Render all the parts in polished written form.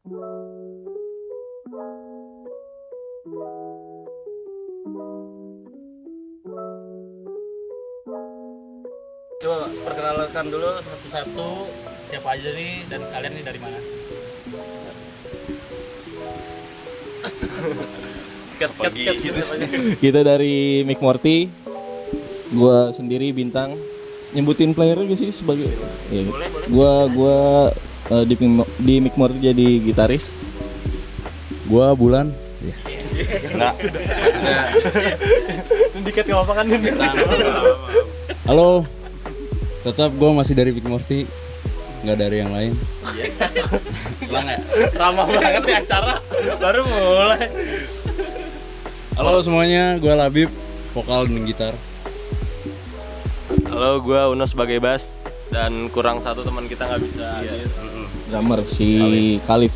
Coba perkenalkan dulu satu-satu siapa aja nih dan kalian nih dari mana? Sikat gitu. Kita dari Mick Morty. Gua sendiri Bintang. Nyebutin playernya gak sih sebagai? Ya. Boleh. Gua di Mick Morty jadi gitaris. Gua Bulan. Enggak. Maksudnya Dikit gak apa-apa kan? Halo. Tetap gua masih dari Big Morty. Nggak dari yang lain. Ulang ya? Ramah banget nih acara. Baru mulai. Halo semuanya, gua Labib, vokal dan gitar. Halo, gue Uno sebagai bass dan kurang satu teman kita nggak bisa hadir. Drummer si Khalif.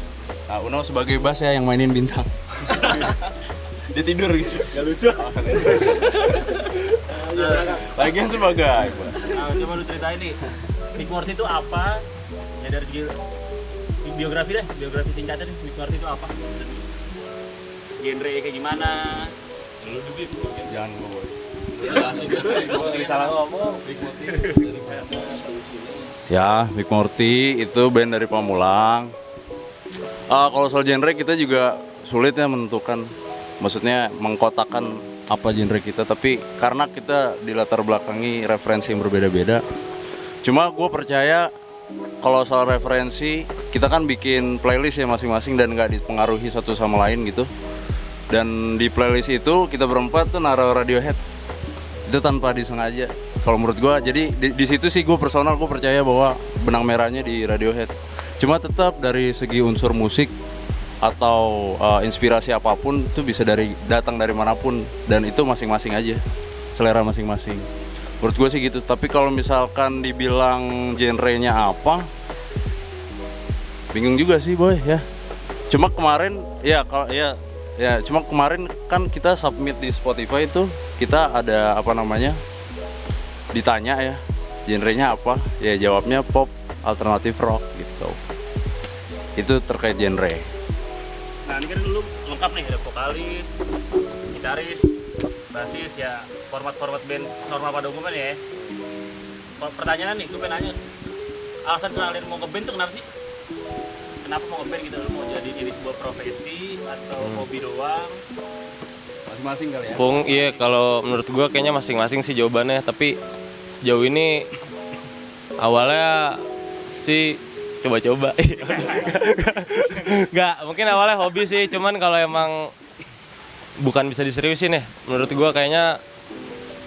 Nah, Uno sebagai bass ya yang mainin Bintang. Dia tidur gitu. Gak lucu. Lagian sebagai Nah, coba lu ceritain nih. Mick Morty itu apa? Ya dari segi biografi singkatnya nih. Mick Morty itu apa? Genre kayak gimana? Lu juga mungkin. Jangan gua. salah ngomong. Ya, Big Morty itu band dari Pamulang. Kalau soal genre kita juga sulit ya menentukan, maksudnya mengkotakan apa genre kita. Tapi karena kita dilatar belakangi referensi yang berbeda-beda. Cuma gue percaya kalau soal referensi kita kan bikin playlist ya masing-masing dan nggak dipengaruhi satu sama lain gitu. Dan di playlist itu kita berempat tuh naruh Radiohead. Itu tanpa disengaja kalau menurut gue. Jadi di situ sih gue personal, gue percaya bahwa benang merahnya di Radiohead. Cuma tetap dari segi unsur musik atau inspirasi apapun itu bisa datang dari manapun, dan itu masing-masing aja, selera masing-masing. Menurut gue sih gitu. Tapi kalau misalkan dibilang genrenya apa, bingung juga sih boy ya. Cuma kemarin cuma kemarin kan kita submit di Spotify itu, kita ada ditanya ya genrenya apa, ya jawabnya pop alternatif rock gitu. Itu terkait genre. Nah ini kan dulu lengkap nih, ada vokalis, gitaris, basis, ya format band normal pada umumnya ya. Pertanyaan nih, gue pengen nanya, alasan kalian mau ngeband tuh kenapa sih? Kenapa mau ngeband gitu? Lu mau jadi ini sebuah profesi atau hobi doang? Masing-masing kali ya. Iya, kalau menurut gue kayaknya masing-masing sih jawabannya. Tapi sejauh ini awalnya sih coba-coba. Nggak, mungkin awalnya hobi sih. Cuman kalau emang bukan bisa diseriusin ya, menurut gue kayaknya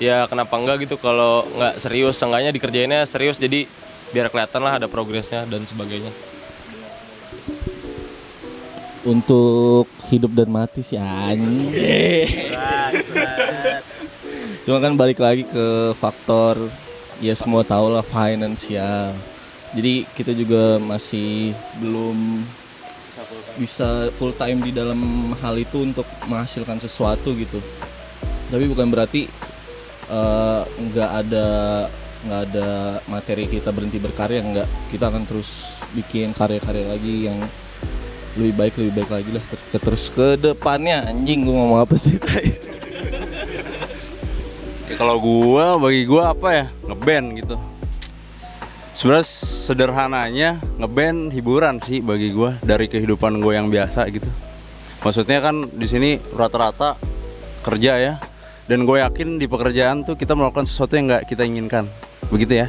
ya kenapa enggak gitu. Kalau nggak serius, seenggaknya dikerjainnya serius. Jadi biar kelihatan lah ada progresnya dan sebagainya. Untuk hidup dan mati sih anjing. Cuma kan balik lagi ke faktor, ya semua tahu lah, finansial. Jadi kita juga masih belum bisa full time di dalam hal itu untuk menghasilkan sesuatu gitu. Tapi bukan berarti nggak ada materi kita berhenti berkarya, nggak. Kita akan terus bikin karya-karya lagi yang lebih baik lagi lah terus ke depannya. Anjing, gue ngomong apa sih tadi? Kalau bagi gua apa ya, ngeband gitu. Sebenarnya sederhananya ngeband hiburan sih bagi gua dari kehidupan gua yang biasa gitu. Maksudnya kan di sini rata-rata kerja ya, dan gue yakin di pekerjaan tuh kita melakukan sesuatu yang nggak kita inginkan, begitu ya.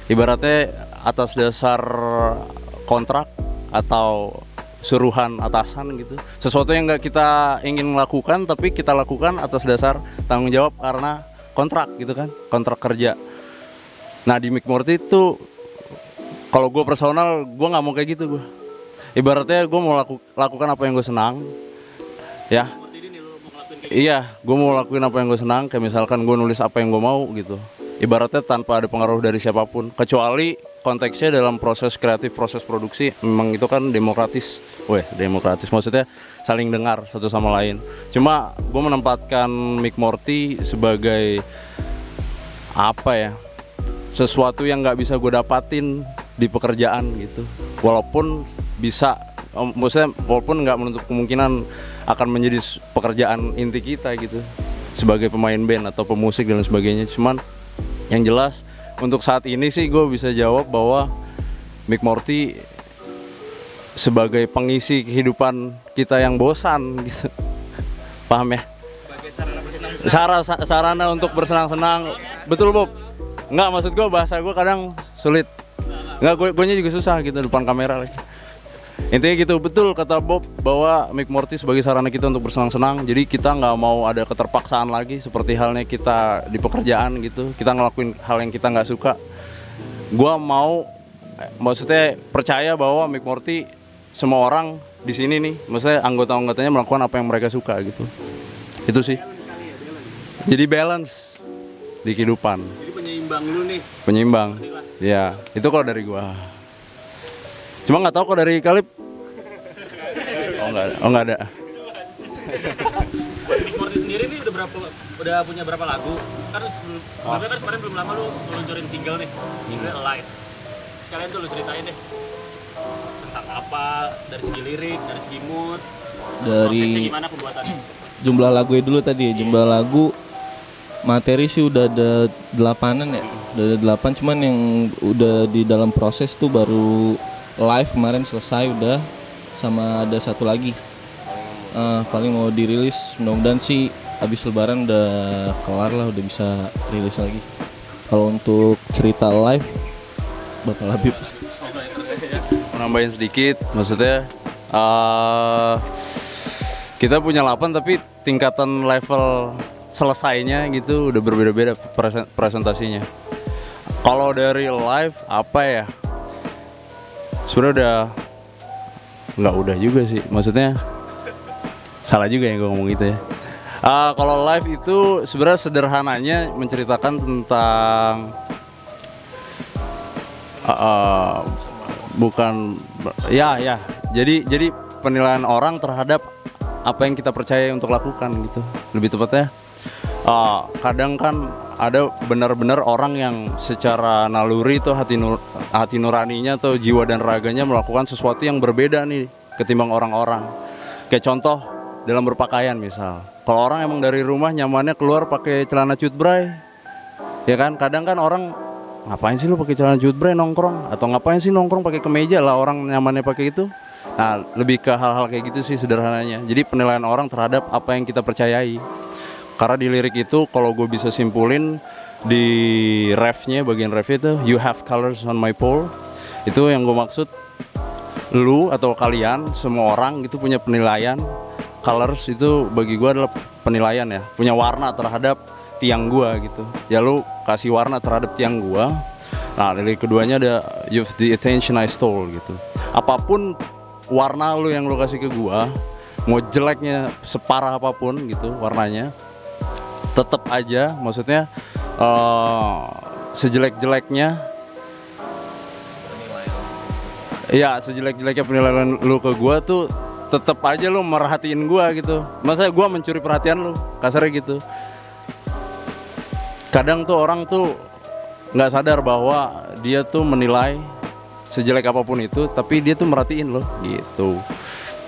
Ibaratnya atas dasar kontrak atau suruhan atasan gitu, sesuatu yang nggak kita ingin lakukan tapi kita lakukan atas dasar tanggung jawab karena kontrak gitu kan, kontrak kerja. Nah di Mick Morty itu kalau gue personal, gue nggak mau kayak gitu. Gue ibaratnya gue mau lakukan apa yang gue senang ya. Iya, gue mau lakuin apa yang gue senang. Kayak misalkan gue nulis apa yang gue mau gitu, ibaratnya tanpa ada pengaruh dari siapapun, kecuali konteksnya dalam proses kreatif, proses produksi memang itu kan demokratis. Demokratis maksudnya saling dengar satu sama lain. Cuma gue menempatkan Mick Morty sebagai apa ya, sesuatu yang nggak bisa gue dapatin di pekerjaan gitu. Walaupun bisa maksudnya walaupun nggak menutup kemungkinan akan menjadi pekerjaan inti kita gitu sebagai pemain band atau pemusik dan sebagainya. Cuman yang jelas untuk saat ini sih gue bisa jawab bahwa Mick Morty sebagai pengisi kehidupan kita yang bosan gitu. Paham ya? Sarana untuk bersenang-senang. Betul Bob? Enggak, maksud gue bahasa gue kadang sulit. Enggak, gue juga susah gitu depan kamera lagi. Intinya gitu, betul kata Bob bahwa Mick Morty sebagai sarana kita untuk bersenang-senang. Jadi kita nggak mau ada keterpaksaan lagi seperti halnya kita di pekerjaan gitu. Kita ngelakuin hal yang kita nggak suka. Gue mau, maksudnya percaya bahwa Mick Morty semua orang di sini nih, maksudnya anggota-anggotanya melakukan apa yang mereka suka gitu. Itu sih. Jadi balance di kehidupan. Jadi penyeimbang lu nih. Penyeimbang. Ya, itu kalau dari gua. Cuma nggak tahu kok dari Kalib. Oh nggak ada. Mick Morty sendiri nih udah punya berapa lagu? Kan kemarin belum lama lu ngeluncurin single nih, single Alive. Sekalian tuh lu ceritain deh tentang apa, dari segi lirik, dari segi mood, prosesnya Dari gimana pembuatannya. jumlah lagu dulu tadi ya, jumlah lagu materi sih udah ada 8-an ya, udah ada 8, cuman yang udah di dalam proses tuh baru live kemarin selesai udah, sama ada satu lagi paling mau dirilis, mudah-mudahan sih abis lebaran udah kelar lah, udah bisa rilis lagi. Kalau untuk cerita live Bapak Labib Nambahin sedikit, maksudnya kita punya 8 tapi tingkatan level selesainya gitu udah berbeda-beda presentasinya. Kalau dari live apa ya? Sebenarnya udah juga sih, maksudnya salah juga ya gue ngomong gitu ya. Kalau live itu sebenarnya sederhananya menceritakan tentang bukan ya jadi penilaian orang terhadap apa yang kita percaya untuk lakukan gitu, lebih tepatnya kadang kan ada benar-benar orang yang secara naluri itu hati nuraninya atau jiwa dan raganya melakukan sesuatu yang berbeda nih ketimbang orang-orang. Kayak contoh dalam berpakaian misal, kalau orang emang dari rumah nyamannya keluar pakai celana cutbray, ya kan, kadang kan orang ngapain sih lu pakai celana cutbray nongkrong, atau ngapain sih nongkrong pakai kemeja lah, orang nyamannya pakai itu. Nah, lebih ke hal-hal kayak gitu sih sederhananya. Jadi penilaian orang terhadap apa yang kita percayai. Karena di lirik itu kalau gue bisa simpulin di refnya, bagian refnya itu you have colors on my pole. Itu yang gue maksud, lu atau kalian semua orang gitu punya penilaian. Colors itu bagi gue adalah penilaian ya, punya warna terhadap tiang gua gitu. Ya lu kasih warna terhadap tiang gua. Nah, dari keduanya ada you've the attention I stole gitu. Apapun warna lu yang lu kasih ke gua, mau jeleknya separah apapun gitu warnanya, tetap aja maksudnya sejelek-jeleknya ya, sejelek-jeleknya penilaian lu ke gua tuh tetap aja lu merhatiin gua gitu. Masa gua mencuri perhatian lu, kasarnya gitu. Kadang tuh orang tuh nggak sadar bahwa dia tuh menilai sejelek apapun itu, tapi dia tuh merhatiin loh gitu.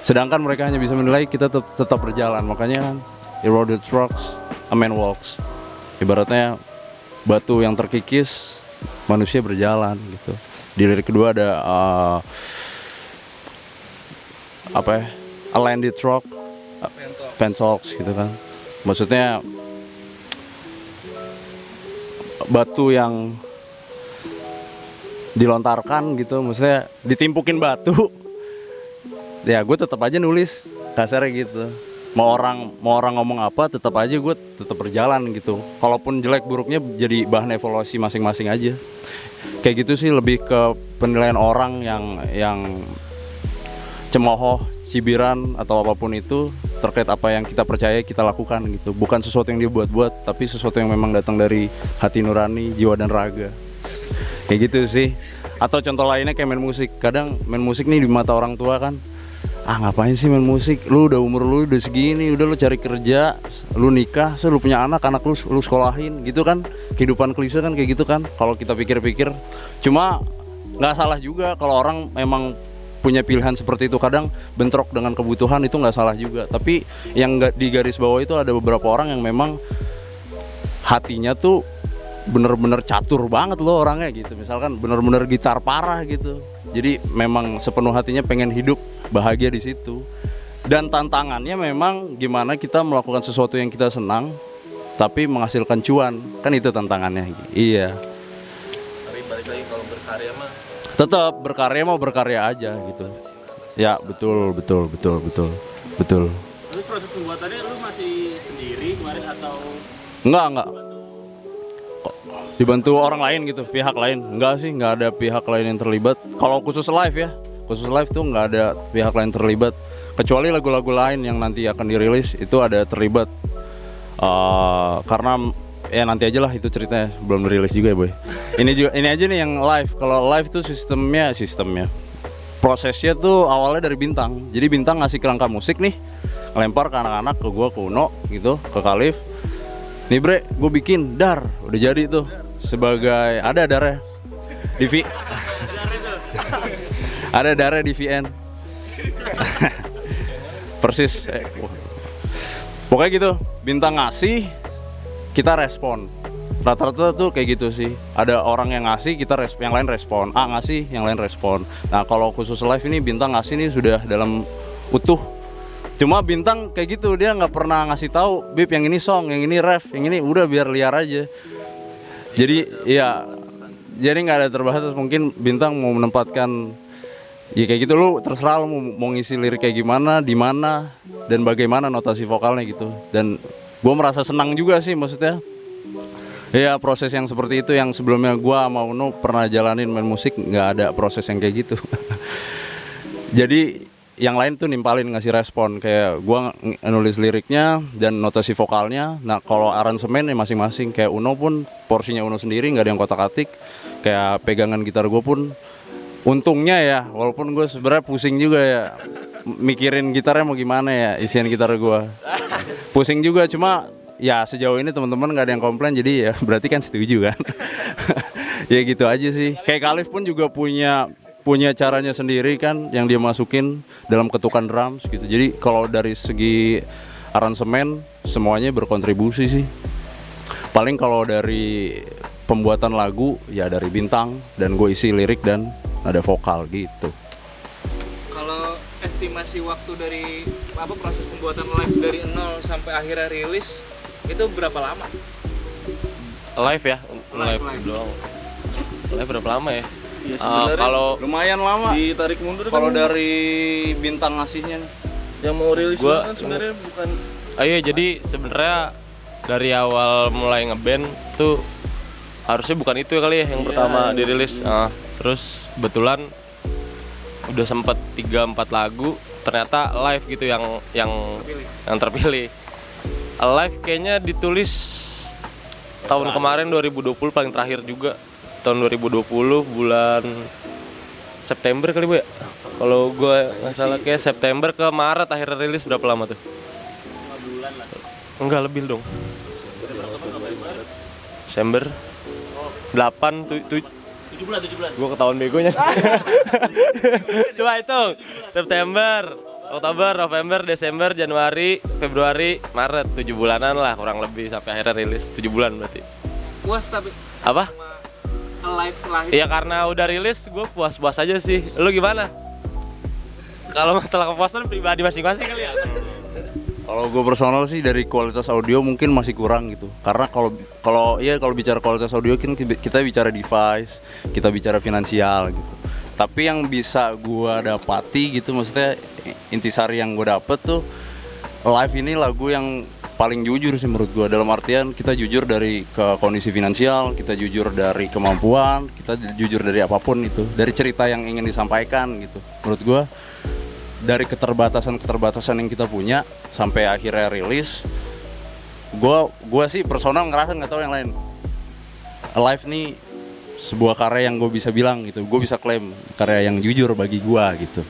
Sedangkan mereka hanya bisa menilai, kita tetap berjalan. Makanya kan eroded rocks, a man walks. Ibaratnya batu yang terkikis, manusia berjalan gitu. Di lirik kedua ada apa ya? A landed rock, pen talks gitu kan. Maksudnya batu yang dilontarkan gitu, maksudnya ditimpukin batu. Ya gue tetap aja nulis, kasarnya gitu. Mau orang ngomong apa, tetap aja gue tetap berjalan gitu. Kalaupun jelek buruknya jadi bahan evaluasi masing-masing aja. Kayak gitu sih, lebih ke penilaian orang yang cemooh, cibiran atau apapun itu terkait apa yang kita percaya kita lakukan gitu. Bukan sesuatu yang dia buat-buat, tapi sesuatu yang memang datang dari hati nurani, jiwa dan raga. Kayak gitu sih. Atau contoh lainnya kayak main musik. Kadang main musik nih di mata orang tua kan, ngapain sih main musik? Lu udah umur lu udah segini, udah lu cari kerja, lu nikah, lu punya anak lu sekolahin gitu kan. Kehidupan klise kan kayak gitu kan kalau kita pikir-pikir. Cuma nggak salah juga kalau orang memang punya pilihan seperti itu, kadang bentrok dengan kebutuhan itu nggak salah juga. Tapi yang nggak di garis bawah itu ada beberapa orang yang memang hatinya tuh bener-bener catur banget loh orangnya gitu. Misalkan bener-bener gitar parah gitu. Jadi memang sepenuh hatinya pengen hidup bahagia di situ. Dan tantangannya memang gimana kita melakukan sesuatu yang kita senang tapi menghasilkan cuan. Kan itu tantangannya. Iya. Tapi balik lagi kalau berkarya mah Tetap berkarya mau berkarya aja gitu. Ya, betul. Terus proses pembuatannya lu masih sendiri kemarin atau Enggak. Dibantu orang lain gitu, pihak lain. Enggak sih, enggak ada pihak lain yang terlibat. Kalau khusus live ya, khusus live tuh enggak ada pihak lain terlibat. Kecuali lagu-lagu lain yang nanti akan dirilis itu ada terlibat. Karena ya nanti aja lah itu ceritanya, belum dirilis juga ya boy. Ini aja nih yang live. Kalau live tuh sistemnya prosesnya tuh awalnya dari Bintang. Jadi Bintang ngasih kerangka musik nih, ngelempar ke anak-anak, ke gua, ke Uno gitu, ke Khalif. Nih bre, gue bikin dar, udah jadi tuh sebagai ada darah di ada darah di VN. Persis. Pokoknya gitu, Bintang ngasih, kita respon. Rata-rata tuh kayak gitu sih. Ada orang yang ngasih, kita yang lain respon. A ngasih, yang lain respon. Nah kalau khusus live ini Bintang ngasih nih sudah dalam utuh. Cuma Bintang kayak gitu, dia nggak pernah ngasih tahu, Bib yang ini song, yang ini ref, yang ini udah biar liar aja. Jadi ya, jadi nggak ada terbahas. Mungkin Bintang mau menempatkan, ya kayak gitu lu terserah lu mau ngisi lirik kayak gimana, di mana, dan bagaimana notasi vokalnya gitu. Dan gue merasa senang juga sih, maksudnya. Ya proses yang seperti itu yang sebelumnya gue sama Uno pernah jalanin main musik, nggak ada proses yang kayak gitu. Jadi yang lain tuh nimpalin ngasih respon, kayak gua nulis liriknya dan notasi vokalnya. Nah kalau aransemen ya masing-masing, kayak Uno pun porsinya Uno sendiri, nggak ada yang kotak-atik. Kayak pegangan gitar gue pun untungnya ya, walaupun gue sebenarnya pusing juga ya mikirin gitarnya mau gimana ya, isian gitar gue pusing juga. Cuma ya sejauh ini teman-teman nggak ada yang komplain, jadi ya berarti kan setuju kan. Ya gitu aja sih. Kayak Khalif pun juga punya caranya sendiri kan yang dia masukin dalam ketukan drums gitu. Jadi kalau dari segi aransemen semuanya berkontribusi sih. Paling kalau dari pembuatan lagu ya dari Bintang dan gue isi lirik dan ada vokal gitu. Kalau estimasi waktu dari proses pembuatan live dari nol sampai akhirnya rilis itu berapa lama? live ya, live doang. Live berapa lama ya? Ya sebenarnya kalau Lumayan lama ditarik mundur kalau kan dari Bintang ngasihnya nih. yang mau rilis Gua- kan sebenarnya bukan iya, jadi sebenarnya dari awal mulai ngeband tuh harusnya bukan itu kali ya yang pertama dirilis. Terus kebetulan udah sempet 3-4 lagu ternyata live gitu yang terpilih. Live kayaknya ditulis tahun kemarin 2020 paling terakhir juga. Tahun 2020 bulan September kali Bu ya. Kalau gue nggak salah kayak September ke Maret akhirnya rilis. Berapa lama tuh? 5 bulan lah. Enggak, lebih dong. Desember 8 7 bulan. gue ketahuan begonya. Coba hitung. September, Oktober, November, Desember, Januari, Februari, Maret, 7 bulanan lah kurang lebih sampai akhirnya rilis. 7 bulan berarti. Puas tapi Apa? live lahir. Iya karena udah rilis gue puas-puas aja sih. Lu gimana? Kalau masalah kepuasan pribadi masing-masing kali ya. Kalau gue personal sih dari kualitas audio mungkin masih kurang gitu. Karena kalau bicara kualitas audio kan kita bicara device, kita bicara finansial gitu. Tapi yang bisa gue dapati gitu, maksudnya intisari yang gue dapet tuh live ini lagu yang paling jujur sih menurut gue. Dalam artian kita jujur dari ke kondisi finansial, kita jujur dari kemampuan, kita jujur dari apapun itu, dari cerita yang ingin disampaikan gitu. Menurut gue dari keterbatasan yang kita punya sampai akhirnya rilis, gue sih personal ngerasa nggak tahu yang lain. Live nih sebuah karya yang gue bisa bilang gitu, gue bisa klaim karya yang jujur bagi gue gitu.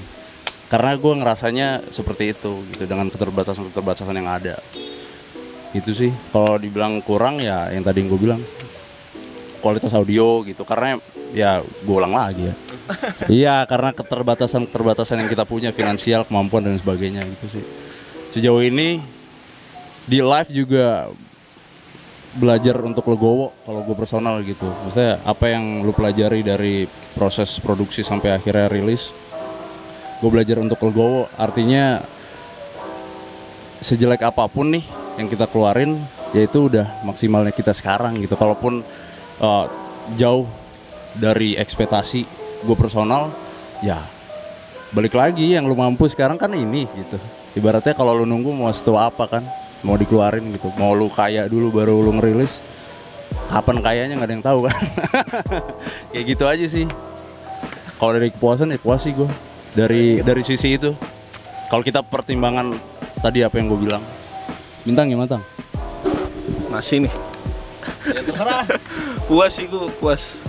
Karena gue ngerasanya seperti itu gitu dengan keterbatasan yang ada. Itu sih kalau dibilang kurang ya yang tadi gue bilang kualitas audio gitu, karena ya gue ulang lagi ya Iya, karena keterbatasan yang kita punya, finansial, kemampuan dan sebagainya gitu sih. Sejauh ini di live juga belajar untuk legowo kalau gue personal gitu. Maksudnya apa yang lu pelajari dari proses produksi sampai akhirnya rilis, gue belajar untuk legowo. Artinya sejelek apapun nih yang kita keluarin, yaitu udah maksimalnya kita sekarang gitu. Kalaupun jauh dari ekspektasi gue personal, ya balik lagi yang lu mampu sekarang kan ini gitu. Ibaratnya kalau lu nunggu mau setua apa kan, mau dikeluarin gitu, mau lu kaya dulu baru lu ngerilis, kapan kayanya nggak ada yang tahu kan. Kayak gitu aja sih. Kalau dari kepuasan ya puas sih gue dari sisi itu. Kalau kita pertimbangan tadi apa yang gue bilang, Bintang gimana Tang? Masih nih. Puas sih gue, puas.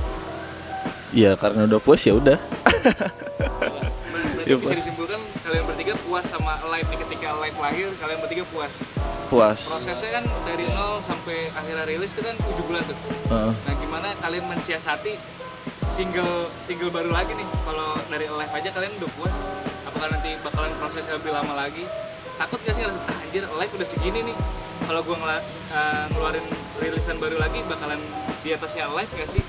Ya karena udah puas ya udah. Berarti bisa disimpulkan kalian bertiga puas sama live nih, ketika live lahir kalian bertiga puas. Puas. Prosesnya kan dari 0 sampai akhirnya rilis itu kan 7 bulan tuh. Nah gimana kalian mensiasati single baru lagi nih? Kalau dari live aja kalian udah puas, apakah nanti bakalan prosesnya lebih lama lagi? Takut gak sih anjir live udah segini nih, kalau gue ngeluarin rilisan baru lagi bakalan di atasnya live gak sih?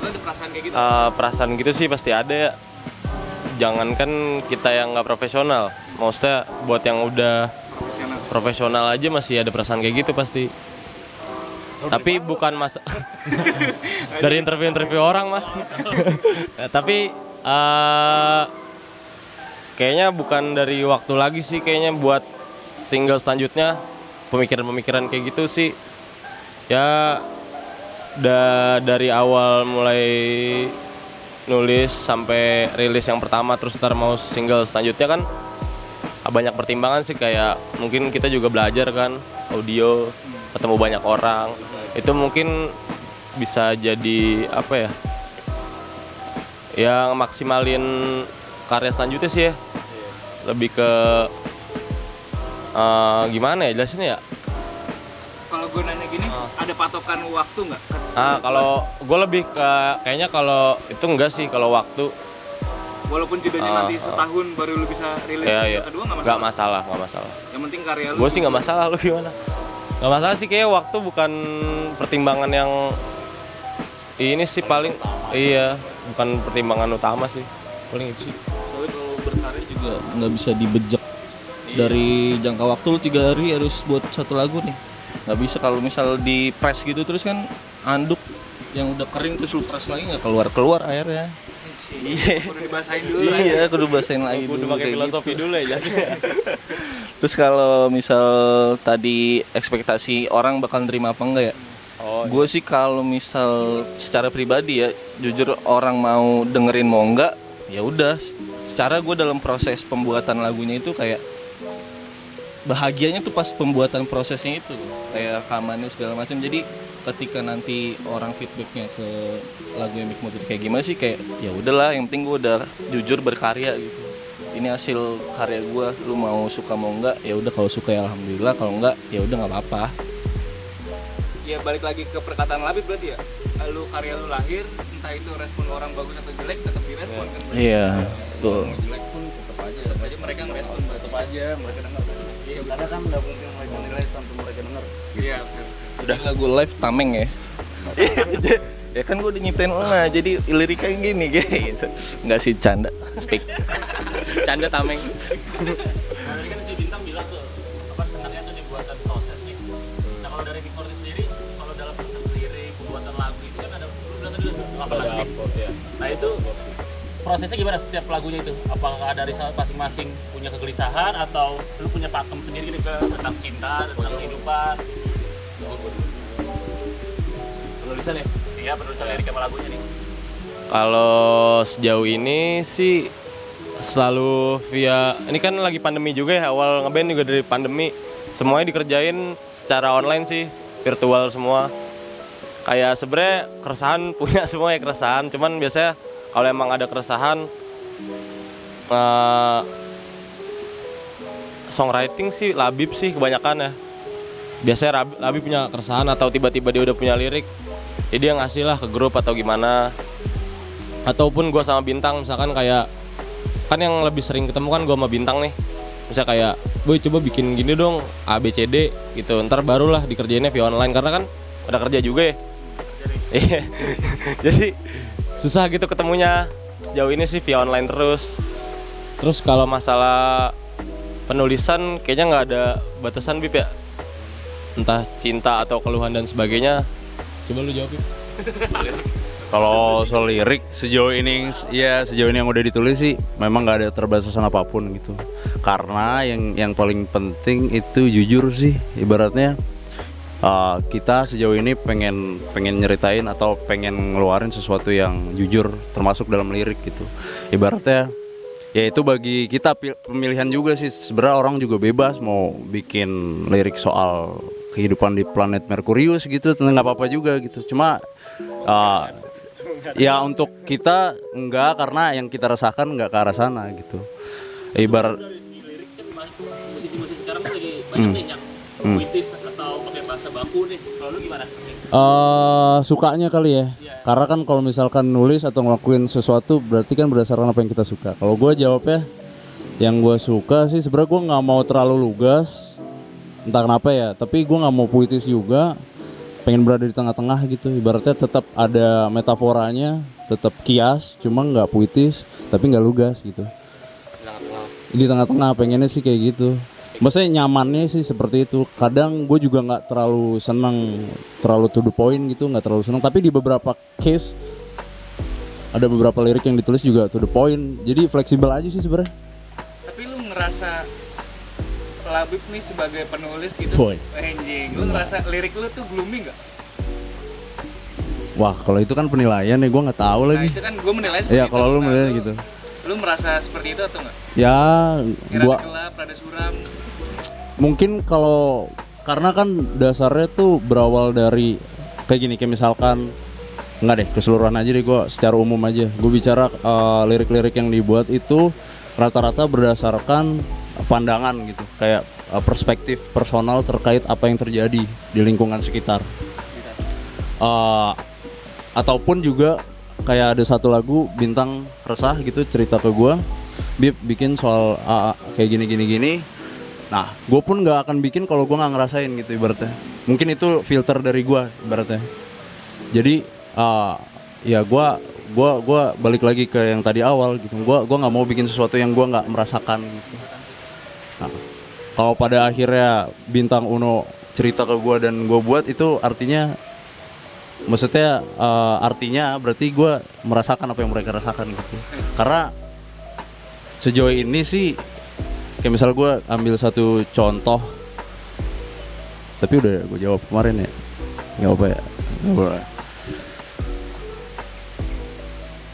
Lo ada perasaan kayak gitu? Perasaan gitu sih pasti ada ya. Jangankan kita yang nggak profesional, maksudnya buat yang udah profesional aja masih ada perasaan kayak gitu pasti. Tapi bukan dari interview orang mah. Tapi kayaknya bukan dari waktu lagi sih, kayaknya buat single selanjutnya pemikiran-pemikiran kayak gitu sih. Ya dari awal mulai nulis sampai rilis yang pertama, terus ntar mau single selanjutnya kan banyak pertimbangan sih. Kayak mungkin kita juga belajar kan audio, ketemu banyak orang, itu mungkin bisa jadi apa ya, yang maksimalin karya selanjutnya sih ya. Lebih ke gimana ya jelasinnya ya. Kalau gue nanya gini, ada patokan waktu nggak? Kalau gue lebih ke kayaknya kalau itu enggak sih, kalau waktu. Walaupun jedanya nanti setahun baru lu bisa rilis kedua nggak masalah. Yang penting karya lu. Gue sih nggak masalah, lu gimana? Nggak masalah sih, kayak waktu bukan pertimbangan yang ini sih paling. Iya, bukan pertimbangan utama sih, paling itu sih. Soalnya kalau berkarya juga nggak bisa dibejek. Dari jangka waktu lu 3 hari harus buat satu lagu nih. Nggak bisa kalau misal di press gitu terus kan anduk yang udah kering terus lu press lagi nggak keluar airnya. Iya. Udah dibasahin dulu. Iya, kudu basahin lagi Udah dulu. pakai kayak filosofi gitu. dulu ya. Terus kalau misal tadi ekspektasi orang bakal nerima apa enggak ya? Gue sih kalau misal secara pribadi ya, jujur orang mau dengerin mau enggak, ya udah. Secara gue dalam proses pembuatan lagunya itu kayak bahagianya tuh pas pembuatan prosesnya itu, kayak rekamannya segala macam. Jadi ketika nanti orang feedbacknya ke lagu yang Mikmut itu kayak gimana sih, kayak ya udahlah, yang penting gue udah jujur berkarya gitu. Ini hasil karya gue, lu mau suka mau enggak, ya udah, kalau suka ya alhamdulillah, kalau enggak ya udah nggak apa-apa. Ya balik lagi ke perkataan Labib berarti ya. Lu karya lu lahir, entah itu respon orang bagus atau jelek tetap direspon kan. Iya, tuh. Mau jelek pun tetap aja mereka ngerespon, tetap aja mereka dengar. Iya, karena kan nggak mungkin mereka nilai sampai mereka dengar. Iya. Udah lagu live Tameng ya. Ya kan gue udah nyiptain lah, jadi liriknya gini gitu. Enggak sih, canda. Speak. Canda Tameng. Nah, tadi kan si Bintang bilang tuh apa senangnya tuh dibuatan proses nih. Nah, kalau dari Mikmut sendiri, kalau dalam proses lirik pembuatan lagu itu kan ada tadi 8 lagu. Nah, itu prosesnya gimana setiap lagunya itu? Apakah dari masing-masing punya kegelisahan atau lu punya pakem sendiri gitu tentang cinta, tentang kehidupan? Penulisan ya? Iya, penulisan lirik sama lagunya nih. Kalau sejauh ini sih selalu via, ini kan lagi pandemi juga ya, awal ngeband juga dari pandemi, semuanya dikerjain secara online sih, virtual semua. Kayak sebenarnya keresahan punya semua ya, keresahan, cuman biasanya kalau emang ada keresahan songwriting sih Labib sih kebanyakan ya. Biasanya Labib punya keresahan atau tiba-tiba dia udah punya lirik, jadi dia ngasih lah ke grup atau gimana. ataupun gue sama Bintang, misalkan kayak kan yang lebih sering ketemu kan gue sama Bintang nih, misal kayak boy coba bikin gini dong A B C D gitu, ntar barulah dikerjainnya via online karena kan udah kerja juga ya. Iya. Jadi susah gitu ketemunya. Sejauh ini sih via online terus. Terus kalau masalah penulisan kayaknya nggak ada batasan Bib ya. Entah cinta atau keluhan dan sebagainya. Coba lu jawab Bib. Kalau soal lirik sejauh ini yang udah ditulis sih memang nggak ada terbatasan apapun gitu. Karena yang paling penting itu jujur sih, ibaratnya kita sejauh ini pengen nyeritain atau pengen ngeluarin sesuatu yang jujur termasuk dalam lirik gitu. Ibaratnya ya itu bagi kita pemilihan juga sih, sebenarnya orang juga bebas mau bikin lirik soal kehidupan di planet Merkurius gitu, nggak apa-apa juga gitu. Cuma ya untuk kita enggak, karena yang kita rasakan enggak ke arah sana gitu. Ibarat Dari segi lirik kan musisi-musisi sekarang tuh lagi banyak nih yang puitis atau pakai bahasa baku nih. Kalau lu gimana? Sukanya kali ya. Karena kan kalau misalkan nulis atau ngelakuin sesuatu berarti kan berdasarkan apa yang kita suka. Kalau gue jawabnya yang gue suka sih sebenarnya gue nggak mau terlalu lugas, entah kenapa ya. Tapi gue nggak mau puitis juga. Pengen berada di tengah-tengah gitu, ibaratnya tetap ada metaforanya, tetap kias, cuma nggak puitis, tapi nggak lugas gitu. Di tengah-tengah pengennya sih kayak gitu. Maksudnya nyamannya sih seperti itu. Kadang gue juga nggak terlalu seneng, terlalu to the point gitu, nggak terlalu seneng. Tapi di beberapa case ada beberapa lirik yang ditulis juga to the point. Jadi fleksibel aja sih sebenarnya. Tapi lu ngerasa Labib nih sebagai penulis gitu, Boy. anjing, lu ngerasa lirik lu tuh gloomy nggak? Wah kalau itu kan penilaian ya, gue nggak tahu Nah lagi. itu kan gue menilai seperti Iya itu. kalau lu Nah, menilai gitu. Lu merasa seperti itu atau nggak? Ya Kira gua gelap, rada suram. mungkin kalau karena kan dasarnya tuh berawal dari kayak gini, kayak misalkan nggak deh keseluruhan aja deh, gue secara umum aja gue bicara lirik-lirik yang dibuat itu rata-rata berdasarkan pandangan gitu, kayak perspektif personal terkait apa yang terjadi di lingkungan sekitar. Ataupun juga kayak ada satu lagu Bintang resah gitu cerita ke gue, Bib bikin soal kayak gini. Nah, gue pun nggak akan bikin kalau gue nggak ngerasain gitu ibaratnya. Mungkin itu filter dari gue ibaratnya. Jadi ya gue balik lagi ke yang tadi awal gitu. Gue nggak mau bikin sesuatu yang gue nggak merasakan gitu. Nah, kalau pada akhirnya Bintang Uno cerita ke gue dan gue buat itu artinya, maksudnya artinya berarti gue merasakan apa yang mereka rasakan gitu. Karena sejauh ini sih kayak misal gue ambil satu contoh, tapi udah gue jawab kemarin ya, nggak apa ya, nggak apa.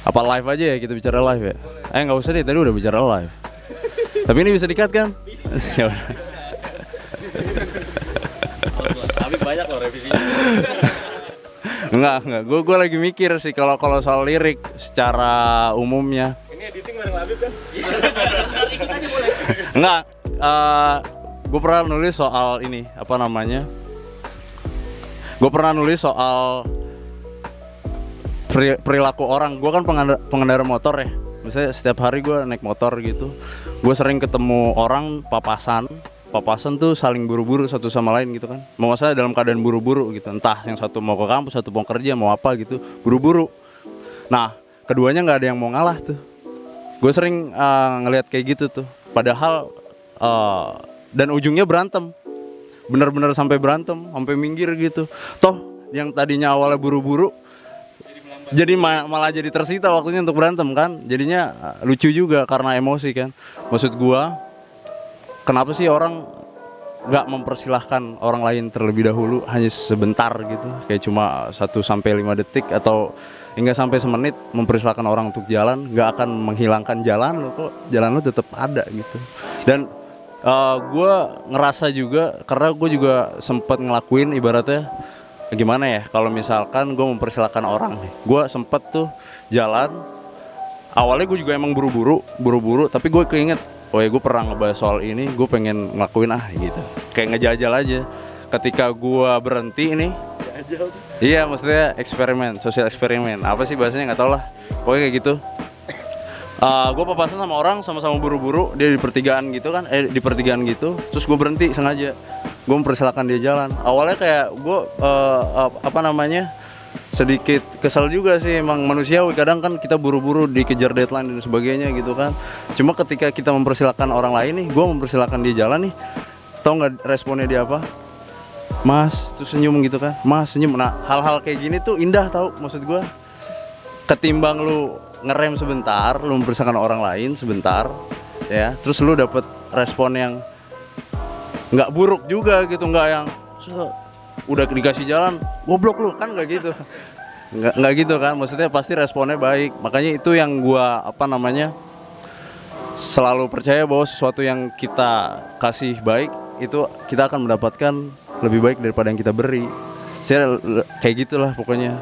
Apa live aja ya, kita bicara live ya? Nggak usah deh, tadi udah bicara live. Tapi ini bisa di-cut kan? Ya udah. Tapi banyak loh revisinya. Enggak. Gue lagi mikir sih kalau soal lirik secara umumnya. Ini editing bareng Labib kan? Ikut aja boleh. Enggak. Gue pernah nulis soal ini, apa namanya? Gue pernah nulis soal perilaku orang. Gue kan pengendara motor ya. Misalnya setiap hari gue naik motor gitu, gue sering ketemu orang papasan tuh saling buru-buru satu sama lain gitu kan. Mau saya dalam keadaan buru-buru gitu, entah yang satu mau ke kampus, satu mau kerja, mau apa gitu, buru-buru. Nah, keduanya nggak ada yang mau ngalah tuh. Gue sering ngelihat kayak gitu tuh. Padahal dan ujungnya berantem, bener-bener sampai berantem, sampai minggir gitu. Toh yang tadinya awalnya buru-buru jadi malah jadi tersita waktunya untuk berantem kan. Jadinya lucu juga karena emosi kan. Maksud gua, kenapa sih orang nggak mempersilahkan orang lain terlebih dahulu hanya sebentar gitu, kayak cuma 1-5 detik atau hingga sampai semenit, mempersilahkan orang untuk jalan, nggak akan menghilangkan jalan lo, kok jalan lo tetap ada gitu. Dan gua ngerasa juga karena gue juga sempat ngelakuin ibaratnya gimana ya, kalau misalkan gue mempersilahkan orang nih, gue sempet tuh jalan, awalnya gue juga emang buru-buru, tapi gue keinget, oh ya gue pernah ngebahas soal ini, gue pengen ngelakuin gitu, kayak ngejajal aja. Ketika gue berhenti nih, Iya, maksudnya eksperimen, sosial eksperimen. Apa sih bahasanya nggak tau lah. Pokoknya kayak gitu. Gue papasan sama orang, sama-sama buru-buru. Dia di pertigaan gitu kan, di pertigaan gitu. Terus gue berhenti sengaja. Gue mempersilahkan dia jalan. Awalnya kayak gue sedikit kesal juga sih, emang manusiawi. Kadang kan kita buru-buru dikejar deadline dan sebagainya gitu kan. Cuma ketika kita mempersilahkan orang lain nih, gue mempersilahkan dia jalan nih. Tau nggak responnya dia apa? Mas, tuh senyum gitu kan. Mas senyum. Nah, hal-hal kayak gini tuh indah tau, maksud gue. Ketimbang lu ngerem sebentar, lu mempersilahkan orang lain sebentar, ya, terus lu dapet respon yang nggak buruk juga gitu, nggak yang udah dikasih jalan goblok lu, kan nggak gitu. Nggak gitu kan, maksudnya pasti responnya baik. Makanya itu yang gua selalu percaya bahwa sesuatu yang kita kasih baik itu kita akan mendapatkan lebih baik daripada yang kita beri. Saya kayak gitulah pokoknya.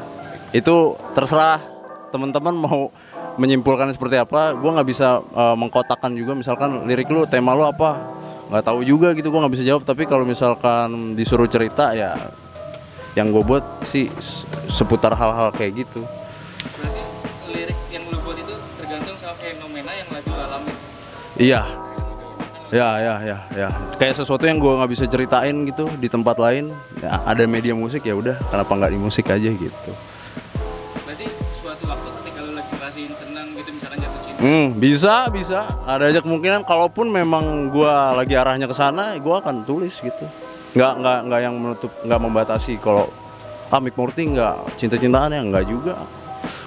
Itu terserah teman-teman mau menyimpulkan seperti apa. Gue nggak bisa mengkotakkan juga, misalkan lirik lu, tema lu apa, nggak tahu juga gitu, gue nggak bisa jawab. Tapi kalau misalkan disuruh cerita ya yang gue buat sih seputar hal-hal kayak gitu. Berarti lirik yang lu buat itu tergantung sama fenomena yang lagi lu alami. Iya. Ya. Kayak sesuatu yang gue nggak bisa ceritain gitu di tempat lain. Ya, ada media musik, ya udah, kenapa nggak di musik aja gitu. Berarti suatu waktu ketika lu lagi ngerasain senang gitu, misalkan jatuh cinta. Bisa. Ada aja kemungkinan, kalaupun memang gue lagi arahnya ke sana, gue akan tulis gitu. Nggak yang menutup, nggak membatasi. Kalau Mick Murti nggak cinta-cintaan ya nggak juga.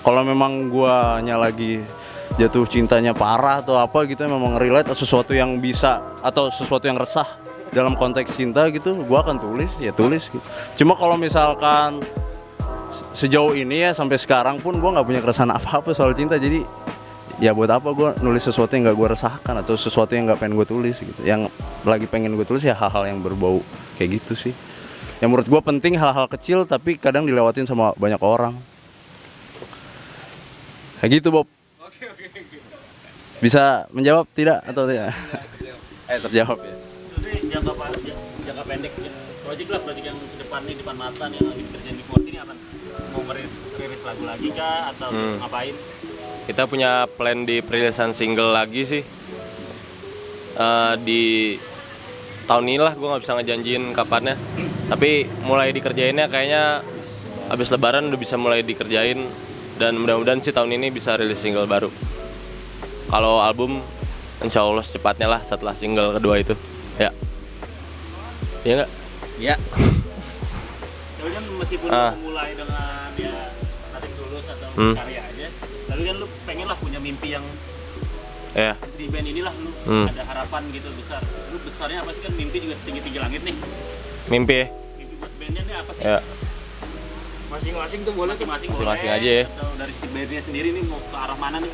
Kalau memang guanya lagi jatuh cintanya parah atau apa gitu, memang relate atau sesuatu yang bisa atau sesuatu yang resah dalam konteks cinta gitu, gua akan tulis gitu. Cuma kalau misalkan sejauh ini ya sampai sekarang pun gua nggak punya keresahan apa-apa soal cinta, jadi ya buat apa gua nulis sesuatu yang nggak gua resahkan atau sesuatu yang nggak pengen gua tulis gitu. Yang lagi pengen gua tulis ya hal-hal yang berbau kayak gitu sih. Yang menurut gua penting, hal-hal kecil tapi kadang dilewatin sama banyak orang. Kayak gitu, Bob. Bisa menjawab tidak atau tidak? Terjawab ya. Tapi jangka pendek yang proyek yang ke depan nih, depan mata nih, yang lagi dikerjain di Murti ini apa? Mau rilis lagu lagi kah atau ngapain? Kita punya plan di perilisan single lagi sih. Di tahun ini lah, gue nggak bisa ngejanjiin kapannya. Tapi mulai dikerjainnya kayaknya habis Lebaran udah bisa mulai dikerjain. Dan mudah-mudahan sih tahun ini bisa rilis single baru. Kalau album, insya Allah secepatnya lah setelah single kedua itu. Ya. Iya nggak? Ya. Tapi kan meskipun mulai dengan ya nothing tulus atau karya aja, tapi kan lu pengen lah punya mimpi yang di band inilah lu ada harapan gitu besar. Lu besarnya apa sih, kan mimpi juga setinggi langit nih. Mimpi ya? Mimpi buat bandnya nih apa sih? Ya. Masing-masing tuh boleh, Masing-masing aja ya. Atau dari si bandnya sendiri nih mau ke arah mana nih?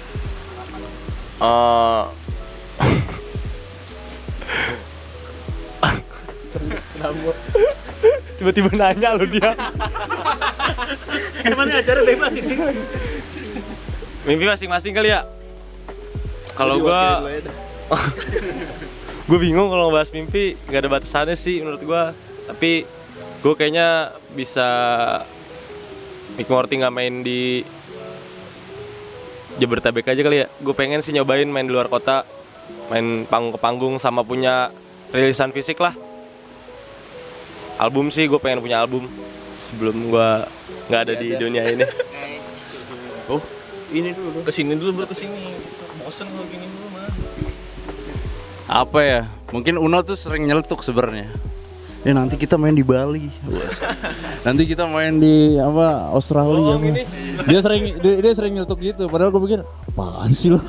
Tiba-tiba nanya lo dia. Emang acara bebas ini. Mimpi masing-masing kali ya. Kalau gue bingung kalau ngebahas mimpi, nggak ada batasannya sih menurut gue. Tapi gue kayaknya bisa Mick Murti nggak main di Jabodetabek aja kali ya. Gue pengen sih nyobain main di luar kota, main panggung ke panggung, sama punya rilisan fisik lah. Album sih gue pengen punya album sebelum gue nggak ada di dunia ini. Oh, ini dulu. Kesini dulu, baru kesini. Bosen kalau gini dulu mah. Apa ya? Mungkin Uno tuh sering nyeletuk sebenarnya. Ya nanti kita main di Bali. Nanti kita main di Australia. Dia sering nyeletuk gitu. Padahal gue pikir, apaan sih lo?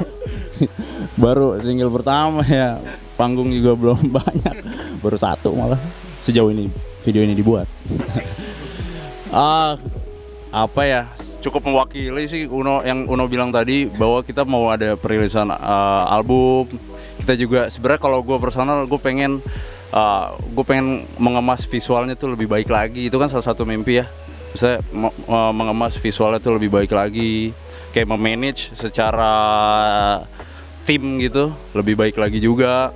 Baru single pertama ya. Panggung juga belum banyak. Baru 1 malah sejauh ini video ini dibuat. Apa ya? Cukup mewakili sih Uno bilang tadi bahwa kita mau ada perilisan album. Kita juga sebenarnya kalau gue personal gue pengen mengemas visualnya tuh lebih baik lagi. Itu kan salah satu mimpi ya. Bisa mengemas visualnya tuh lebih baik lagi. Kayak memanage secara tim gitu lebih baik lagi juga.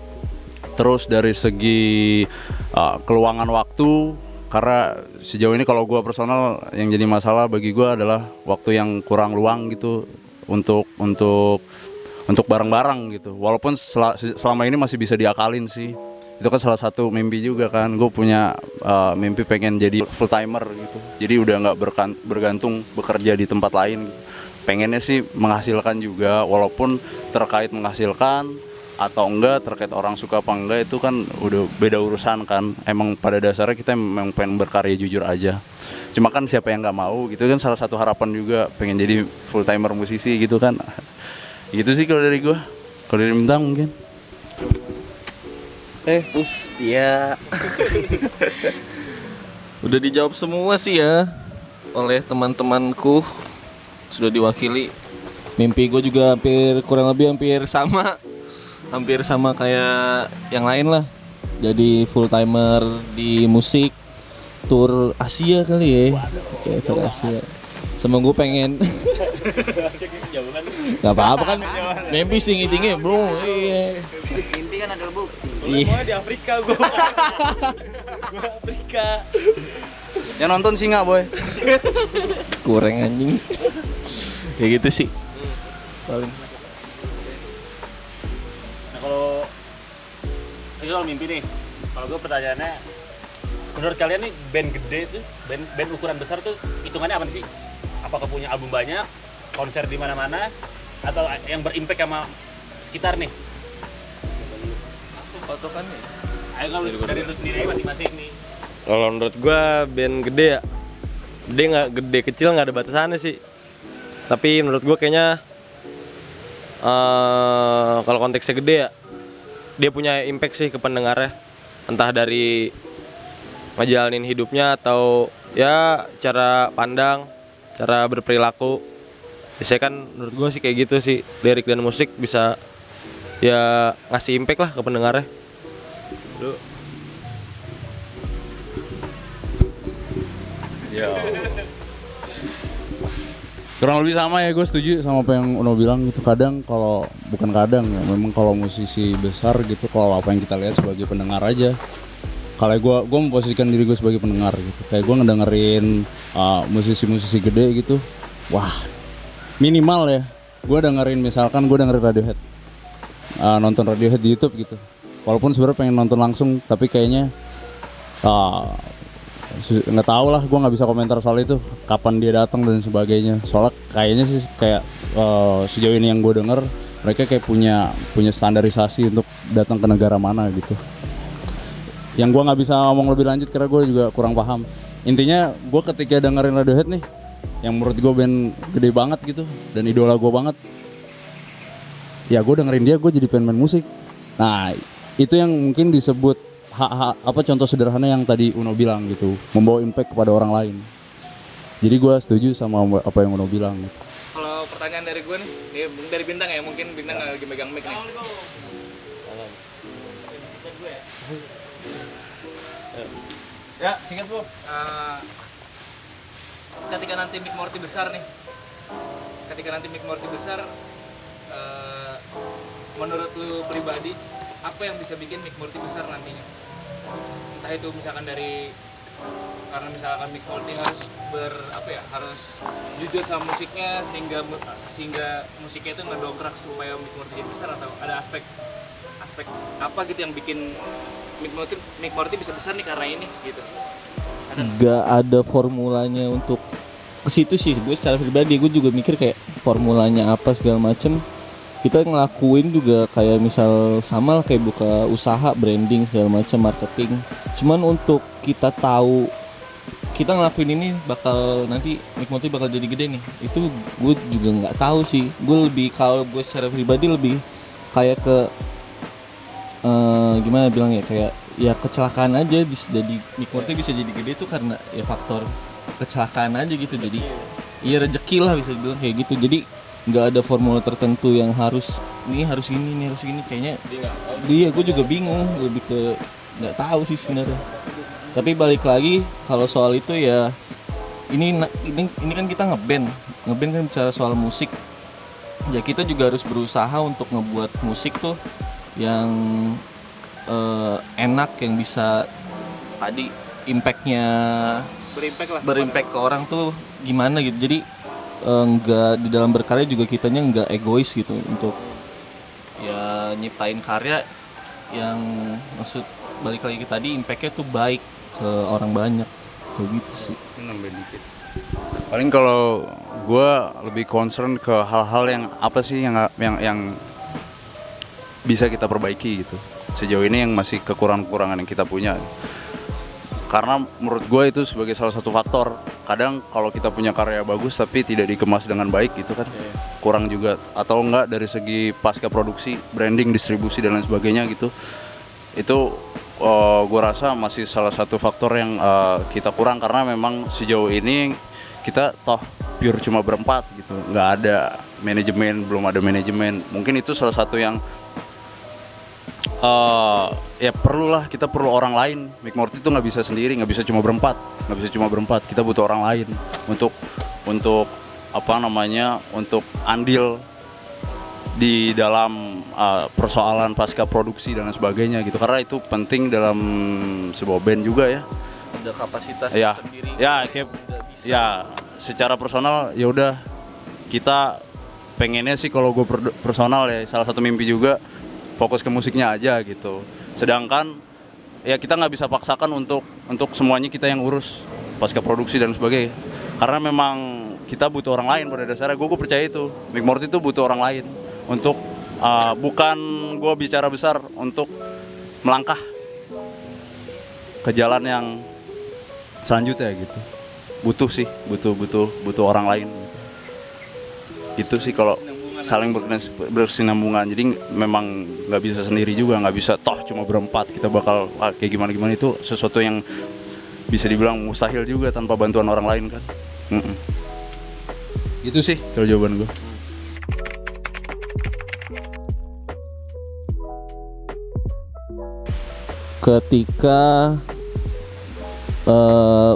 Terus dari segi keluangan waktu, karena sejauh ini kalau gue personal yang jadi masalah bagi gue adalah waktu yang kurang luang gitu untuk bareng-bareng gitu. Walaupun selama ini masih bisa diakalin sih. Itu kan salah satu mimpi juga kan. Gue punya mimpi pengen jadi full timer gitu. Jadi udah nggak bergantung bekerja di tempat lain. Pengennya sih menghasilkan juga, walaupun terkait menghasilkan atau enggak, terkait orang suka apa enggak itu kan udah beda urusan kan. Emang pada dasarnya kita memang pengen berkarya jujur aja. Cuma kan siapa yang nggak mau gitu kan, salah satu harapan juga pengen jadi full timer musisi gitu kan. Gitu sih kalau dari gue. Kalau dari Bintang mungkin. Ya. Udah dijawab semua sih ya oleh teman-temanku, sudah diwakili. Mimpi gue juga kurang lebih hampir sama kayak yang lain lah. Jadi full timer di musik, tour Asia kali ya. Kayak tour Asia. Sama gue pengen gak apa-apa kan, mimpi tinggi-tinggi bro. Iya. Mimpi kan adalah bukti. Iya. Di Afrika gue. Afrika. Yang nonton singa boy. Kurang anjing. Kayak gitu sih. Paling. Nah kalau mimpi nih, kalau gue pertanyaannya, menurut kalian nih band gede tuh, band ukuran besar tuh hitungannya apa sih? Apakah punya album banyak, konser di mana-mana, atau yang berimpact sama sekitar nih? Patokan nih. Ayo kalau dari lu sendiri masing-masing nih. Kalau menurut gua band gede ya, gede nggak gede kecil nggak ada batasannya sih. Tapi menurut gua kayaknya kalau konteksnya gede ya, dia punya impact sih ke pendengarnya, entah dari ngejalanin hidupnya atau ya cara pandang, cara berperilaku. Biasanya kan menurut gua sih kayak gitu sih, lirik dan musik bisa ya ngasih impact lah ke pendengarnya. Ya. Kurang lebih sama ya, gue setuju sama apa yang Uno bilang gitu. Kadang kalau bukan kadang ya, memang kalau musisi besar gitu, kalau apa yang kita lihat sebagai pendengar aja. Kalau gue memposisikan diri gue sebagai pendengar gitu. Kayak gue ngedengerin musisi-musisi gede gitu. Wah, minimal ya. Gue dengerin misalkan gue dengerin Radiohead. Nonton Radiohead di YouTube gitu. Walaupun sebenarnya pengen nonton langsung, tapi kayaknya nggak tahu lah, gue nggak bisa komentar soal itu, kapan dia datang dan sebagainya. Soalnya kayaknya sih kayak sejauh ini yang gue denger, mereka kayak punya standarisasi untuk datang ke negara mana gitu. Yang gue nggak bisa ngomong lebih lanjut karena gue juga kurang paham. Intinya gue ketika dengerin Radiohead nih, yang menurut gue band gede banget gitu dan idola gue banget, ya gue dengerin dia, gue jadi pengen main musik. Nah itu yang mungkin disebut contoh sederhana yang tadi Uno bilang gitu, membawa impact kepada orang lain. Jadi gue setuju sama apa yang Uno bilang gitu. Kalau pertanyaan dari gue nih, dari Bintang ya, mungkin Bintang lagi megang mic nih. Ya, singkat Bu. Ketika nanti Mick Morty besar nih, menurut lu pribadi, apa yang bisa bikin Mick Morty besar nantinya? Entah itu misalkan karena misalkan Mick Morty harus jujur sama musiknya sehingga musiknya itu ngedongkrak supaya Mick Morty jadi besar, atau ada aspek apa gitu yang bikin Mick Morty bisa besar nih karena ini gitu. Gak ada formulanya untuk ke situ sih. Gue secara pribadi gue juga mikir kayak formulanya apa segala macem. Kita ngelakuin juga kayak misal sama lah kayak buka usaha, branding segala macam, marketing. Cuman untuk kita tahu kita ngelakuin ini nanti Mick Morty bakal jadi gede nih, itu gue juga nggak tahu sih. Gue lebih, kalau gue secara pribadi lebih kayak ke gimana bilang ya, kayak ya kecelakaan aja bisa jadi Mick Morty bisa jadi gede tuh karena ya faktor kecelakaan aja gitu. Jadi iya rezeki lah bisa dibilang kayak gitu. Jadi nggak ada formula tertentu yang harus gini kayaknya. Iya, gue juga bingung, lebih ke nggak tahu sih sebenarnya. Tapi balik lagi kalau soal itu ya ini kan kita ngeband kan bicara soal musik. Ya kita juga harus berusaha untuk ngebuat musik tuh yang enak, yang bisa tadi impactnya Berimpact lah. berimpact ke orang tuh gimana gitu. Jadi nggak di dalam berkarya juga kitanya nggak egois gitu untuk ya nyiptain karya yang maksud balik lagi ke tadi impactnya tuh baik ke orang banyak kayak gitu sih. Nambahin dikit. Paling kalau gue lebih concern ke hal-hal yang apa sih yang bisa kita perbaiki gitu. Sejauh ini yang masih kekurangan-kekurangan yang kita punya. Karena menurut gue itu sebagai salah satu faktor. Kadang kalau kita punya karya bagus tapi tidak dikemas dengan baik gitu kan kurang juga. Atau enggak dari segi pasca produksi, branding, distribusi dan lain sebagainya gitu. Itu gue rasa masih salah satu faktor yang kita kurang. Karena memang sejauh ini kita toh pure cuma berempat gitu. Nggak ada manajemen, belum ada manajemen. Mungkin itu salah satu yang ya perlulah, kita perlu orang lain. Mick Morty itu nggak bisa sendiri, nggak bisa cuma berempat, kita butuh orang lain untuk apa namanya, untuk andil di dalam persoalan pasca produksi dan lain sebagainya gitu, karena itu penting dalam sebuah band juga ya. Ada kapasitas Ya, sendiri ya kayak ya secara personal ya udah kita pengennya sih kalau gue personal ya salah satu mimpi juga fokus ke musiknya aja gitu. Sedangkan ya kita nggak bisa paksakan untuk semuanya kita yang urus pasca produksi dan sebagainya. Karena memang kita butuh orang lain pada dasarnya. Gue percaya itu. Mick Morty itu butuh orang lain untuk bukan gue bicara besar, untuk melangkah ke jalan yang selanjutnya gitu. Butuh sih, butuh orang lain. Itu sih kalau saling berkesinambungan. Jadi memang nggak bisa sendiri juga, nggak bisa toh cuma berempat kita bakal kayak gimana itu sesuatu yang bisa dibilang mustahil juga tanpa bantuan orang lain kan. Itu sih kalau jawaban gue. ketika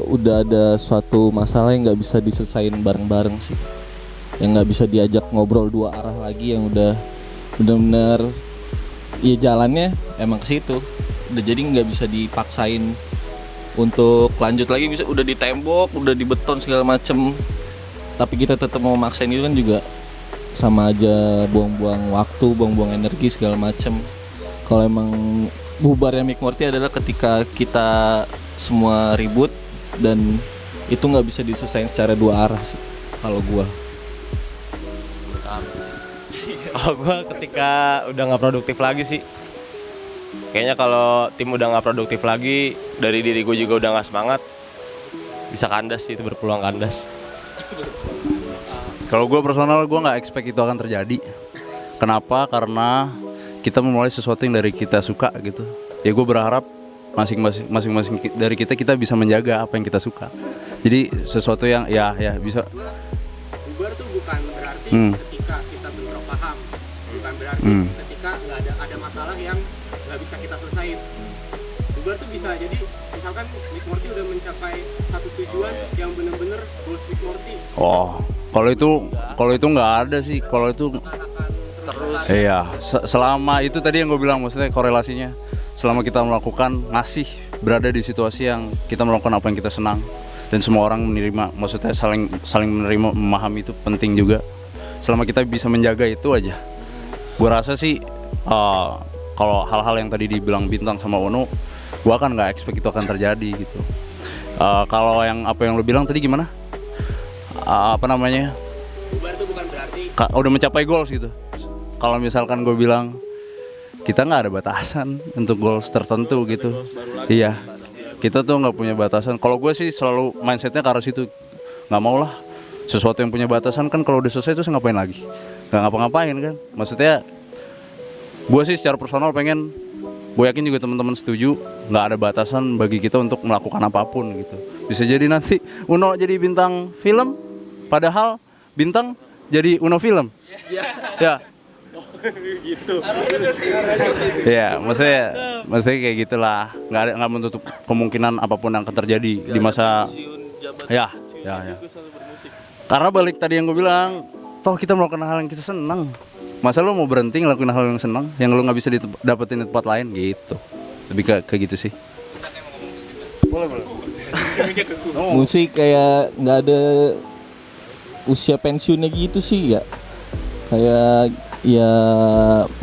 udah ada suatu masalah yang nggak bisa diselesain bareng-bareng sih, yang nggak bisa diajak ngobrol dua arah lagi, yang udah benar-benar ya jalannya emang ke situ, udah jadi nggak bisa dipaksain untuk lanjut lagi, bisa udah ditembok, udah dibeton segala macem, tapi kita tetap mau maksain itu kan juga sama aja buang-buang waktu, buang-buang energi segala macem. Kalau emang bubarnya Mick Morty adalah ketika kita semua ribut dan itu nggak bisa diselesain secara dua arah sih kalau gua. Kalau gue ketika udah nggak produktif lagi sih, kayaknya kalau tim udah nggak produktif lagi, dari diri gue juga udah nggak semangat, bisa kandas sih, itu berpeluang kandas. Kalau gue personal, gue nggak expect itu akan terjadi. Kenapa? Karena kita memulai sesuatu yang dari kita suka gitu. Ya gue berharap masing-masing dari kita bisa menjaga apa yang kita suka. Jadi sesuatu yang ya bisa. Bubar tuh bukan berarti ketika kita bentrok paham, bukan berarti ketika nggak ada masalah yang nggak bisa kita selesain. Bubar tuh bisa jadi misalkan Mick Morty udah mencapai satu tujuan yang benar-benar goals Mick Morty. Oh, kalau itu nggak ada sih. Kalau itu iya, selama itu tadi yang gue bilang, maksudnya korelasinya, selama kita melakukan ngasih, berada di situasi yang kita melakukan apa yang kita senang dan semua orang menerima, maksudnya saling menerima, memahami, itu penting juga. Selama kita bisa menjaga itu aja, gue rasa sih kalau hal-hal yang tadi dibilang Bintang sama Uno, gue kan nggak expect itu akan terjadi gitu. Kalau yang apa yang lo bilang tadi gimana? Apa namanya? Bubar tuh bukan berarti Udah mencapai goals gitu. Kalau misalkan gue bilang kita nggak ada batasan untuk goals tertentu gitu, iya, kita tuh nggak punya batasan. Kalau gue sih selalu mindsetnya ke arah situ, nggak mau lah sesuatu yang punya batasan, kan kalau udah selesai terus ngapain lagi? Nggak ngapa-ngapain kan? Maksudnya gue sih secara personal pengen, gue yakin juga teman-teman setuju, nggak ada batasan bagi kita untuk melakukan apapun gitu. Bisa jadi nanti Uno jadi bintang film, padahal Bintang jadi Uno film. Ya. gitu. Ya, maksudnya kayak gitulah. Nggak menutup kemungkinan apapun yang akan terjadi di masa. Ya. Karena balik tadi yang gue bilang, toh kita melakukan hal yang kita senang. Masa lo mau berhenti ngelakuin hal yang senang, yang lo nggak bisa dapetin di tempat lain gitu. Lebih kayak gitu sih. Musik kayak nggak ada usia pensiunnya gitu sih ya. Kayak ya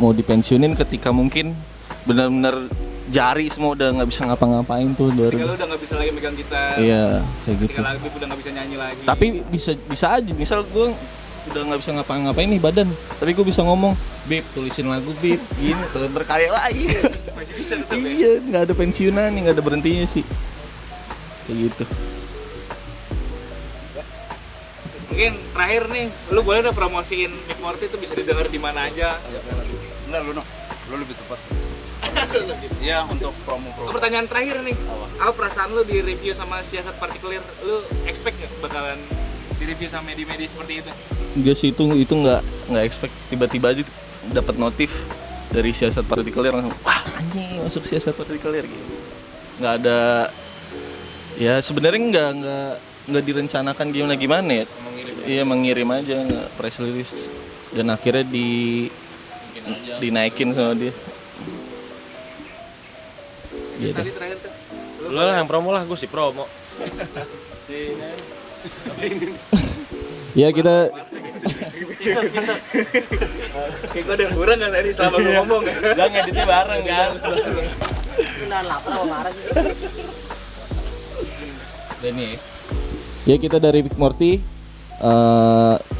mau dipensiunin ketika mungkin benar-benar jari semua udah nggak bisa ngapa-ngapain tuh baru. Ketika lu udah nggak bisa lagi megang gitar, Iya kayak gitu. ketika Labib udah nggak bisa nyanyi lagi. Tapi bisa aja, misal gue udah nggak bisa ngapa-ngapain nih badan, tapi gue bisa ngomong, Bib tulisin lagu Bib, gini tuh berkarya lagi. masih bisa tetap ya? Iya, nggak ada pensiunan, nggak ada berhentinya sih. Kayak gitu. Mungkin terakhir nih, lu boleh udah promosiin Mick Morty itu bisa didengar di mana aja. Enggak lu lebih tepat. Iya untuk promo. Pertanyaan terakhir nih, apa perasaan lu di review sama siasat partikulir? Lu expect nggak bakalan di review sama media-media seperti itu? Enggak sih, itu nggak expect, tiba-tiba aja dapat notif dari siasat partikulir langsung, wah anjing masuk siasat partikulir gitu. Nggak ada, ya sebenarnya nggak direncanakan gimana ya. Iya mengirim aja, nggak press release, dan akhirnya dinaikin sama dia. Gitu. Tadi terakhir tuh, Lu lah yang promo lah, gue sih promo. Ya kita kayak gue ada yang kurang kan tadi selama gue ngomong ya. Udah ngeditnya bareng kan. Ya kita dari Mick Morty,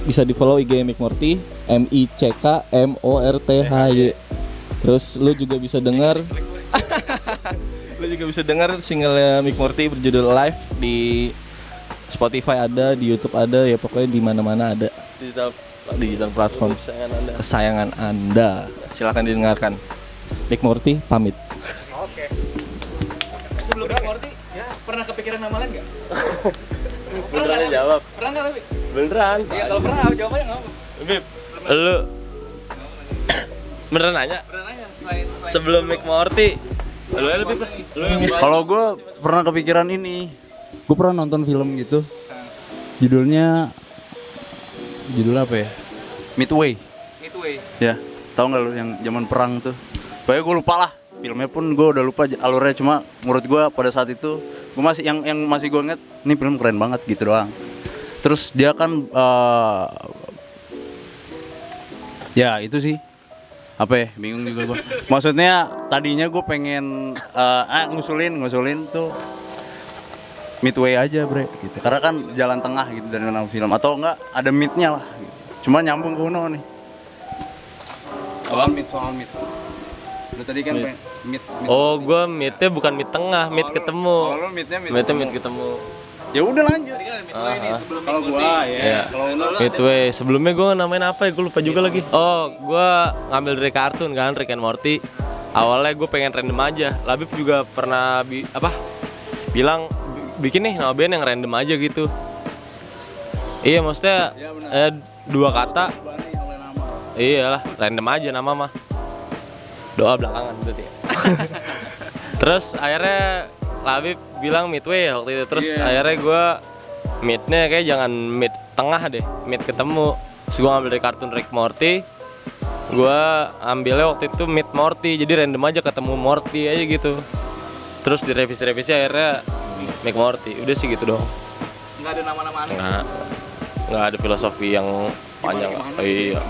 bisa di follow IG Mick Morty, MICKMORTHY. Terus lu juga bisa dengar singlenya Mick Morty berjudul Live di Spotify ada, di YouTube ada, ya pokoknya di mana-mana ada. Digital platform kesayangan Anda. Silakan didengarkan. Mick Morty pamit. Oke. Sebelum Mick Morty, ya pernah kepikiran nama lain nggak? Beneran jawab. Pernah nggak Labib? Beneran. Iya kalau pernah jawabannya nggak apa. Bib, lu beneran nanya? Pernah nanya selain Sebelum Mick Morty, lu ya lebih Kalau gue pernah kepikiran ini, gue pernah nonton film gitu, judulnya apa ya? Midway. Midway. Ya, tahu nggak lu yang zaman perang tuh? Pokoknya gue lupa lah. Filmnya pun gue udah lupa alurnya, cuma menurut gue pada saat itu gue masih yang masih gue inget, ini film keren banget gitu doang. Terus dia kan ya itu sih apa ya, bingung juga gue. Maksudnya tadinya gue pengen ngusulin tuh Midway aja bre gitu, karena kan jalan tengah gitu dari nama film, atau enggak ada midnya lah gitu. Cuma nyambung ke Uno nih soal mid udah tadi kan mid. Oh, gue midnya bukan mid tengah, mid ketemu. Kalau lu midnya Mid ketemu. ya udah lanjut. Tadi kan ada Midway nih sebelum Kalau Mick gua Morty. Iya. kalau Uno Midway. Sebelumnya gue namain apa ya? Gue lupa juga lagi. Oh, gue ngambil dari kartun kan, Rick and Morty. Awalnya gue pengen random aja. Labib juga pernah bilang bikin nih nama band yang random aja gitu. Iya, maksudnya dua kata. Iyalah, random aja nama mah. Doa belakangan berarti ya. Terus akhirnya Labib bilang Midway ya waktu itu. Terus akhirnya gue midnya kayak jangan mid tengah deh, mid ketemu. Terus gue ngambil dari kartun Rick Morty. Gue ambilnya waktu itu mid Morty, jadi random aja ketemu Morty aja gitu. Terus direvisi akhirnya Mick Morty. Udah sih gitu dong. Nggak ada nama-nama aneh. Nggak ada filosofi yang panjang. Iya.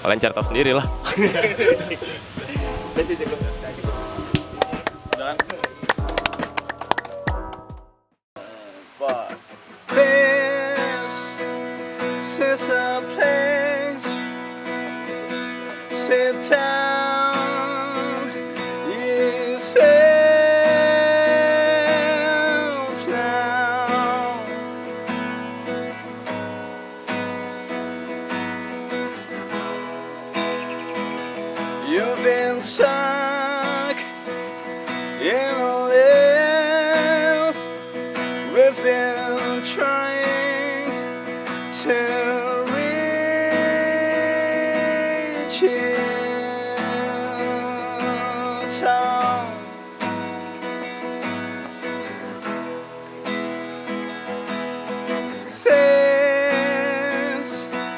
Kalian cari tahu sendiri lah. Udah sih cukup. Udah kan? This is a place. Sit down, yourself now. You've been stuck in a lift. We've been trying to reach it all.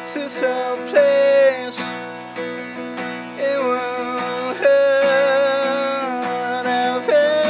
This is a place. It won't hurt our feelings.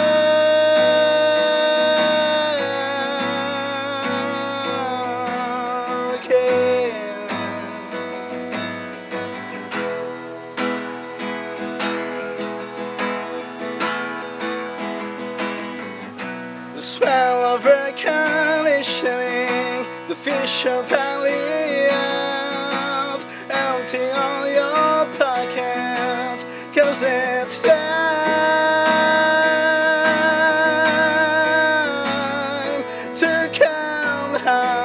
smell of air conditioning, the fish are piling up. Empty all your pockets, 'cause it's time to come home.